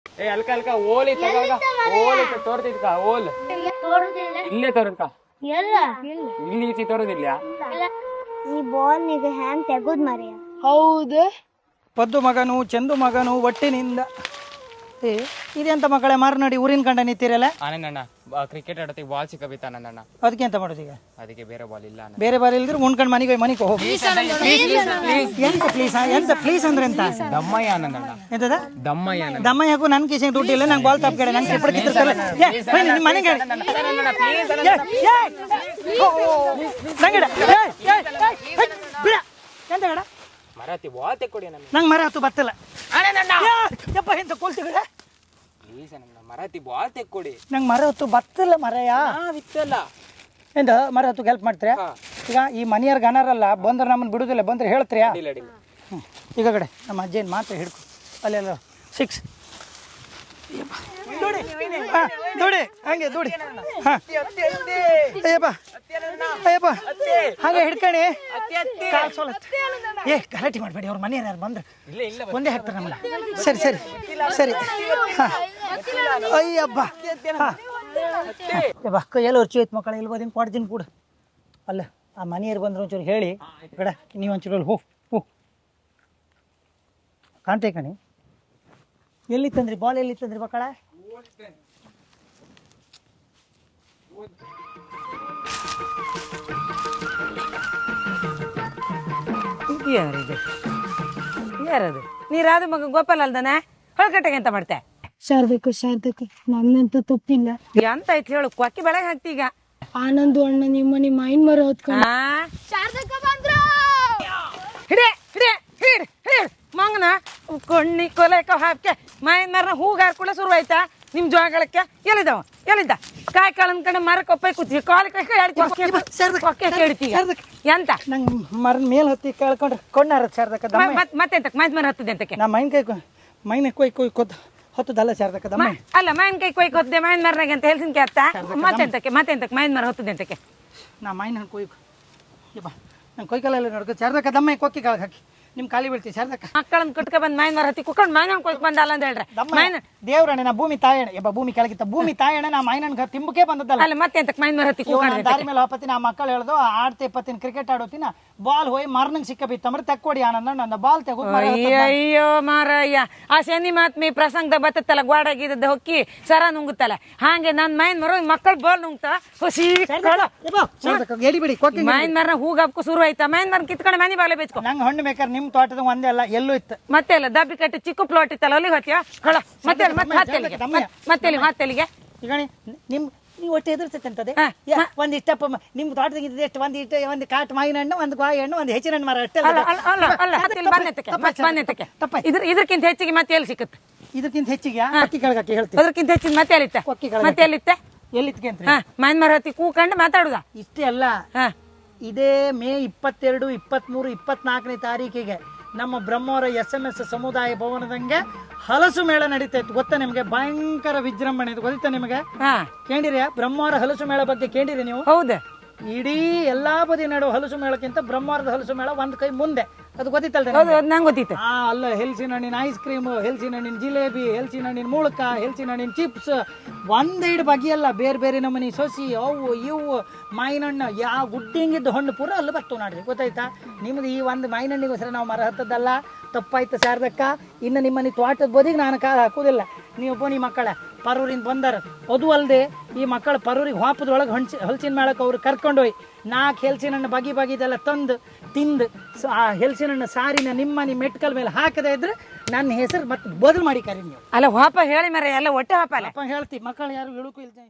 ಏ ಅಲ್ಕ ಅಲ್ಕ ಓಲಿ ತಗ ಓಲಿ ತೋರ್ತಿದ್ಕ ಓಲ್ ಇಲ್ಲೇ ತೋರ್ಕ ಇಲ್ಲಿ ಈಚೆ ತೋರೋದಿಲ್ಲ ಈ ಬಾಲ್ ನಿಗೆ ಹ್ಯಾಂಗ್ ತೆಗುದ್ ಮರೆಯ ಹೌದು ಪದ್ದು ಮಗನು ಚಂದು ಮಗನು ಒಟ್ಟಿನಿಂದ ಏ ಇದೆಂತ ಮಕ್ಕಳೇ ಮಾರ್ನಾಡಿ ಊರಿನ ಕಂಡ ನಿಂತಿರಲ್ಲ ಆನಂದಣ್ಣ ಕ್ರಿಕೆಟ್ ಆಡೋತಿ ಬಾಲ್ ಸಿಕ್ಕಬಿತ್ತ ನನ್ನಣ್ಣ ಅದಕ್ಕೆ ಎಂತ ಮಾಡೋದು ಈಗ ಅದಕ್ಕೆ ಬೇರೆ ಬಾಲ್ ಇಲ್ಲ ಬೇರೆ ಬಾರಿ ಇಲ್ದ್ರೆ ಉಣ್ಕಂಡ್ ಮನೆಗೆ ಹೋಗಿ ಎಂತ ಪ್ಲೀಸ್ ಎಂತ ಪ್ಲೀಸ್ ಅಂದ್ರೆ ಎಂತ ದಮ್ಮಯ್ಯ ಆನಂದಣ್ಣ ಎಂತದ ದಮ್ಮಯ್ಯ ದಮ್ಮ ಯಾಕೋ ನನ್ ಕಿಶನ್ ದುಡ್ಡು ಇಲ್ಲ ನಂಗೆ ಬಾಲ್ ತಪ್ಪ ಕಡೆ ನಂಗೆ ನಿಮ್ಮ ಮನೆಗೆ ಎಂತ ಕಡ ಮರಾತಿ ಬಾಲ್ ತೆಕ್ಕೊಡಿ ನಂಗೆ ಮರ ಹತ್ತು ಬತ್ತಲ್ಲ ಯಪ್ಪ ಎಂತ ಕೊಲ್ತಿಗಡೆ ಪ್ಲೀಸ್ ಅಣ್ಣ ಮರಾತಿ ಬಾಲ್ ತೆಕ್ಕೊಡಿ ನಂಗೆ ಮರ ಹೊತ್ತು ಬತ್ತಲ್ಲ ಮರಯಾ ವಿತ್ತಲ್ಲ ಎಂತ ಮರ ಹೊತ್ತು ಹೆಲ್ಪ್ ಮಾಡ್ತೀರಾ ಈಗ ಈ ಮನೆಯವ್ರ ಗನರಲ್ಲ ಬಂದ್ರೆ ನಮ್ಮನ್ನು ಬಿಡುದಿಲ್ಲ ಬಂದ್ರೆ ಹೇಳ್ತೀರಾ ಈಗ ಕಡೆ ನಮ್ಮ ಅಜ್ಜೇನು ಮಾತ್ರ ಹಿಡ್ಕೊ ಅಲ್ಲೆಲ್ಲ 6 ದೂಡಿ ದೂಡಿ ಹಂಗೆ ದೂಡಿ ಅಯ್ಯಪ್ಪ ಅಯ್ಯಪ್ಪ ಹಾಗೆ ಹಿಡ್ಕಣಿ ಏ ಗಲಾಟೆ ಮಾಡಬೇಡಿ ಅವ್ರ ಮನೆಯವ್ರು ಯಾರು ಬಂದ್ರೆ ಒಂದೇ ಹಾಕ್ತಾರೆ ನಮ್ಮಲ್ಲ ಸರಿ ಸರಿ ಸರಿ ಹಾಂ ಅಯ್ಯಬ್ಬ ಹಾಂ ಬಕ್ಕ ಎಲ್ಲ ಹೊರ್ಚಿ ಐತೆ ಮಕ್ಕಳ ಇಲ್ಲಿ ಬಂದು ಕೊಡ್ತೀನಿ ಕೂಡ ಅಲ್ಲ ಆ ಮನೆಯವ್ರು ಬಂದ್ರೆ ಒಂಚೂರು ಹೇಳಿ ಕಡ ನೀವು ಒಂಚೂರು ಹೋ ಕಾಣ್ತೇ ಕಣಿ ಎಲ್ಲಿ ತಂದ್ರಿ ಬಾಲ್ ಎಲ್ಲಿ ತಂದ್ರಿ ಮಕ್ಕಳ ಯಾರಿದೆ ಯಾರದು ನೀರಾದ ಮಗ ಗೋಪಾಲ ಅಲ್ದಾನೆ ಹೊಳಕಟ್ಟೆಗೆ ಎಂತ ಮಾಡ್ತೆ ಶಾರದಕ್ಕ ನನ್ನಂತ ತಪ್ಪಿಲ್ಲ ಎಂತ ಆಯ್ತು ಹೇಳು ಕೊಕ್ಕಿ ಬೆಳಗ್ಗೆ ಹಾಕ್ತಿ ಈಗ ಆನಂದ್ ಅಣ್ಣ ನಿಮ್ಮ ಮೈನ್ ಮರ ಹೊತ್ಕೊಂಡು ಹಿಡೇ ಹಿಡೇ ಹಿಡ್ ಹಿಡ್ ಮಂಗನ ಕೊಂಡಿ ಕೊಲೆಕ ಹಾಕಿ ಮೈನ್ ಮರನ ಹೂಗಾರ್ ಕೂಡ ಶುರು ಆಯ್ತಾ ನಿಮ್ ಜೋಗಳಕ್ಕೆ ಎಲ್ಲಿದ್ದ ಕಾಯಿ ಕಾಳನ್ ಕಡೆ ಮರಕ್ಕೆ ಒಪ್ಪೈ ಕೂತಿ ಕಾಲ ಕೊಕ್ಕೆ ಕೇಳ್ತೀವಿ ಎಂತ ನಂಗೆ ಮರದ ಮೇಲೆ ಹೊತ್ತಿ ಕೇಳ್ಕೊಂಡ್ರೆ ಕೊಂಡಾರ ಶಾರದಕ್ಕ ಮತ್ತೆಂತಕ್ ಮೈನ್ ಮರ ಹತ್ತದೆ ಅಂತಕ್ಕೆ ನಾ ಮೈನ ಕೊಯ್ ಹೊತ್ತದಲ್ಲ ಶಾರದಕ್ಕ ದಮ್ಮ ಅಲ್ಲ ಮೈನ್ ಕೈ ಕೊಯ್ ಕೊದ್ದೆ ಮೈನ್ ಮರನಾಗೆ ಅಂತ ಹೇಳ್ಸಿನ್ಕೆ ಅತ್ತ ಮತ್ತೆಂತಕ್ಕೆ ಮೈನ್ ಮರ ಹೊತ್ತದೆ ಅಂತಕ್ಕೆ ನಾ ಮೈನ ಕೊಯ್ ನಂಗೆ ಕೊಯ್ಕಲ್ಲ ನೋಡ್ಕೊ ಶಾರದಕ್ಕ ದಮ್ಮ ಕೊಕ್ಕಿ ಕಾಳಗೆ ಹಾಕಿ ನಿಮ್ ಖಾಲಿ ಬೀಳ್ತೀವಿ ಶಾರದಕ್ಕ ಮಕ್ಕಳನ್ನ ಕುಟ್ಕ ಬಂದ್ ಮೈನ್ ಮರ ಹತ್ತಿ ಕುತ್ಕೊಂಡು ಮೈನ ಕೊಯ್ಕ್ ಬಂದಲ್ಲ ಅಂತ ಹೇಳ್ರೆ ಮೈನ್ ದೇವ್ರಣ್ಣ ನಾ ಭೂಮಿ ತಾಯಣ್ಣ ಯಬ್ಬ ಭೂಮಿ ಕೆಳಗಿತ್ತ ಭೂಮಿ ತಾಯಣ್ಣ ನಾ ಮೈನನ್ ತಿಂಬಕ್ಕೆ ಬಂದದ್ದಲ್ಲ ಅಲ್ಲ ಮತ್ತೆಂತಕ್ ಮೈನ್ ಮರ ಹತ್ತಿ ದಾರಿ ಮೇಲೆ ಹಾಪತ್ತಿನ ಆ ಮಕ್ಕಳು ಹೇಳ್ದು ಆಡ್ತೆ ಪತ್ತಿನ ಕ್ರಿಕೆಟ್ ಆಡೋತಿನ ಬಾಲ್ ಹೋಗಿ ಮರ್ನಂಗ್ ಸಿಕ್ಕ ಬಿತ್ತಂದ್ರೆ ತೆಕ್ಕೊಡಿ ಆನಂದ ನನ್ನ ಬಾಲ್ ತೆಗೋ ಅಯ್ಯೋ ಮಾರಯ್ಯ ಆ ಶನಿ ಮಾತ್ಮಿ ಪ್ರಸಂಗದ ಬತ್ತತ್ತಲ್ಲ ಗ್ವಾಡಾಗಿದ್ದ ಹೊಕ್ಕಿ ಸರ ನುಂಗುತ್ತಲ್ಲ ಹಾಗೆ ನನ್ ಮೈನ್ ಮರ ಮಕ್ಕಳು ಬಾಲ್ ನುಂಗ್ತಾ ಹುಸಿ ಎಡಿಬಿಡಿ ಕೊಕ್ಕಿ ಮೈನ್ ಮರ ಹೂಗಪ್ಕು ಶುರು ಆಯ್ತಾ ಮೈನ್ ಮರ ಕಿತ್ಕೊಂಡು ಮನೆ ಬಾಗ್ಲೆ ಬೆಚ್ಕೊ ನಂಗೆ ಹಣ್ಣು ಬೇಕಾದ್ರೆ ನಿಮ್ ತೋಟದ ಒಂದೇ ಅಲ್ಲ ಎಲ್ಲೂ ಇತ್ತು ಮತ್ತೆ ಅಲ್ಲ ದಬ್ಬಿ ಕಟ್ಟಿ ಚಿಕ್ಕ ಪ್ಲಾಟ್ ಇತ್ತಲ್ಲ ಅಲ್ಲಿ ಹೊತ್ತಿಯ ಹೊಳ ಮತ್ತೆ ಹತ್ತೆಲಿಗೆ ಈಗ ನಿಮ್ ನೀವು ಒಟ್ಟು ಎದುರಿಸತ್ತಂತದೆ ಒಂದಿಷ್ಟಪ್ಪ ನಿಮ್ ತೋಟದಾಗ ಎಷ್ಟು ಒಂದು ಕಾಟು ಮಾವಿನ ಹಣ್ಣು ಒಂದು ಗಾಯಿ ಹಣ್ಣು ಒಂದು ಹೆಚ್ಚಿನ ಹಣ್ಣು ಮರ ಅಷ್ಟೇ ಇದಕ್ಕಿಂತ ಹೆಚ್ಚಿಗೆ ಮತ್ತೆ ಎಲ್ಲಿ ಸಿಕ್ಕತ್ತೆ ಇದಕ್ಕಿಂತ ಹೆಚ್ಚಿಗೆ ಅಕ್ಕಿ ಕೆಳಗಕ್ಕೆ ಹೇಳ್ತೀವಿ ಅದಕ್ಕಿಂತ ಹೆಚ್ಚಿಗೆ ಮತ್ತೆ ಎಲ್ಲಿತ್ತ ಮತ್ತೆ ಎಲ್ಲಿತ್ತೆ ಎಲ್ಲಿತ್ಗೆ ಅಂತ ಮೈನ್ ಮರ ಹತ್ತಿ ಕೂಕಂಡು ಮಾತಾಡುದ ಇಷ್ಟೇ ಅಲ್ಲ ಇದೇ ಮೇ 22, 23, 24ನೇ ತಾರೀಕಿಗೆ ನಮ್ಮ ಬ್ರಹ್ಮವರ SMS ಸಮುದಾಯ ಭವನದಂಗೆ ಹಲಸು ಮೇಳ ನಡೀತಾ ಇತ್ತು ಗೊತ್ತಾ ನಿಮ್ಗೆ ಭಯಂಕರ ವಿಜೃಂಭಣೆ ಇದು ಗೊತ್ತಾ ನಿಮಗೆ ಕೇಳಿರಿ ಬ್ರಹ್ಮವರ ಹಲಸು ಮೇಳ ಬಗ್ಗೆ ಕೇಳಿರಿ ನೀವು ಹೌದು ಇಡೀ ಎಲ್ಲಾ ಬದಿ ನಡುವ ಹಲಸು ಮೇಳಕ್ಕಿಂತ ಬ್ರಹ್ಮವರದ ಹಲಸು ಮೇಳ ಒಂದ್ ಕೈ ಮುಂದೆ ಅದು ಗೊತ್ತಿತ್ತಲ್ರಿ ನಂಗೆ ಗೊತ್ತಿತ್ತು ಅಲ್ಲ ಹೆಲ್ಸಿನ ಹಣ್ಣಿನ ಐಸ್ ಕ್ರೀಮ್ ಹೆಲ್ಸಿನ ಹಣ್ಣಿನ ಜಿಲೇಬಿ ಹೆಲ್ಸಿನ ಹಣ್ಣಿನ ಮುಳುಕ ಹೆಲ್ಸಿನ ಹಣ್ಣಿನ ಚಿಪ್ಸ್ ಒಂದೆರಡು ಬಗೆಯಲ್ಲ ಬೇರೆ ಬೇರೆ ನಮನಿ ಸೊಸಿ ಅವು ಇವು ಮಾಯಿನಣ್ಣು ಯಾವ ಗುಡ್ಡಿಂಗಿದ್ದು ಹಣ್ಣು ಪೂರ ಅಲ್ಲಿ ಬರ್ತವೆ ನೋಡ್ರಿ ಗೊತ್ತಾಯ್ತಾ ನಿಮ್ದು ಈ ಒಂದು ಮಾಯಿನಣ್ಣಿಗೋಸ್ಕರ ನಾವು ಮರ ಹತ್ತದಲ್ಲ ತಪ್ಪಾಯ್ತು ಶಾರದಕ್ಕ ಇನ್ನು ನಿಮ್ಮನೆ ತೋಟದ ಬದಿಗೆ ನಾನು ಕಾಲ ಹಾಕುದಿಲ್ಲ ನೀವು ಬೋನಿ ಮಕ್ಕಳ ಪರೂರಿಂದ ಬಂದಾರ ಅದು ಅಲ್ಲದೆ ಈ ಮಕ್ಕಳು ಪರೂರಿಗೆ ಹಾಪದೊಳಗೆ ಹಲಸಿನ ಮೇಳಕ್ಕೆ ಅವ್ರು ಕರ್ಕೊಂಡೋಯ್ 4 ಹೆಲ್ಸಿನ ಹಣ್ಣು ಬಗೆದೆಲ್ಲ ತಂದು ತಿಂದು ಆ ಹೆಲ್ಸಿನ ಹಣ್ಣು ಸಾರಿನ ನಿಮ್ಮನೆ ಮೆಟ್ಕಲ್ ಮೇಲೆ ಹಾಕದೇ ಇದ್ರೆ ನನ್ನ ಹೆಸರು ಮತ್ತೆ ಬದಲು ಮಾಡಿ ಕರಿ ನೀವು ಅಲ್ಲ ಹಾಪ ಹೇಳಿ ಮರ ಎಲ್ಲ ಒಟ್ಟೆ ಹಾಪ ಹೇಳ್ತೀವಿ ಮಕ್ಕಳು ಯಾರು ಹೇಳಕ್ಕೂ ಇಲ್ದೆ